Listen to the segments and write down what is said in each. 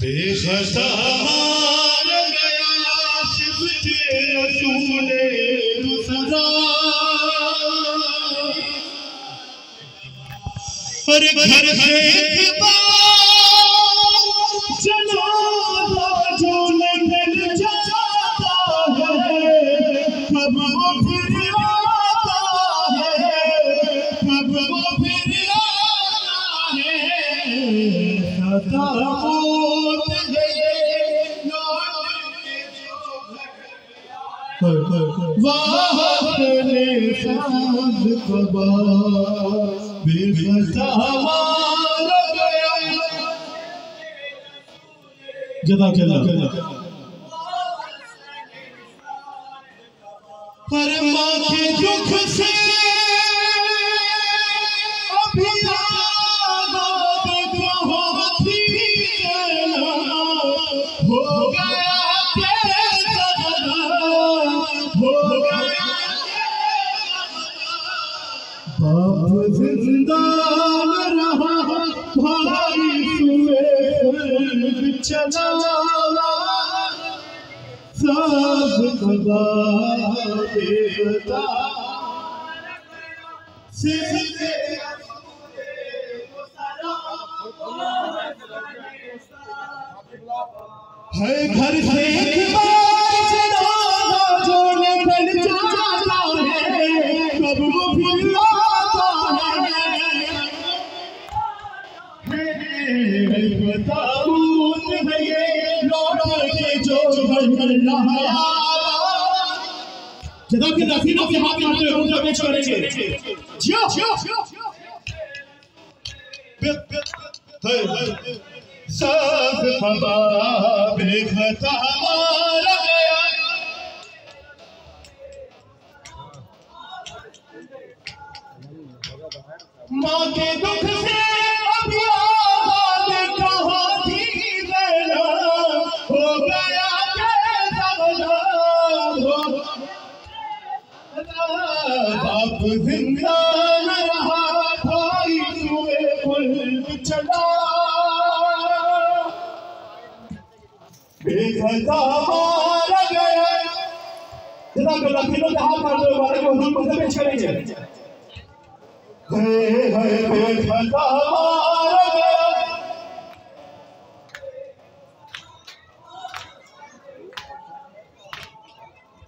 बेखसा मार गया शिव रसूले सदा अरे घर से जनाजा जो निकल जाता है कब वो फिर आता है कब वो फिर आता है सदा जदा पर माँ के दुख से अभी हो गया बाप जिंदा रहा भाई सुए चला सब खबा देवता है घर से एक बार जनाजा जो निकल जाता है कब वो फिर आता है बताऊं है ये लौट के जो घर रहा जनाब के नसीब के हाथ में आते हुए पेश करेंगे जियो सब खबा बेखता मारा गया माँ के दुख से अब याद कहाँ थी मेरा हो गया बाप जिंदा न रहा भाई सुए पुल चला बेखता मारा गया जनाब के लखीलों के हाथ मारने वाले को हम कैसे पेश करेंगे बेखता मारा गया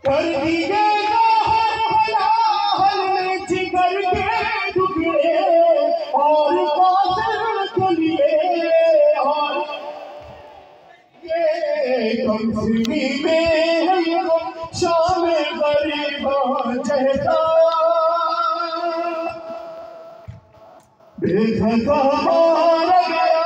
कर दिए जिगर के टुकड़े और कातिल के लिए और कमजोरी में शामिल गरीबों जैसा बेखता मारा गया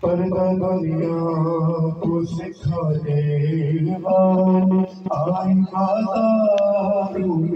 दुनिया को सिखाने वाली आई माता रूप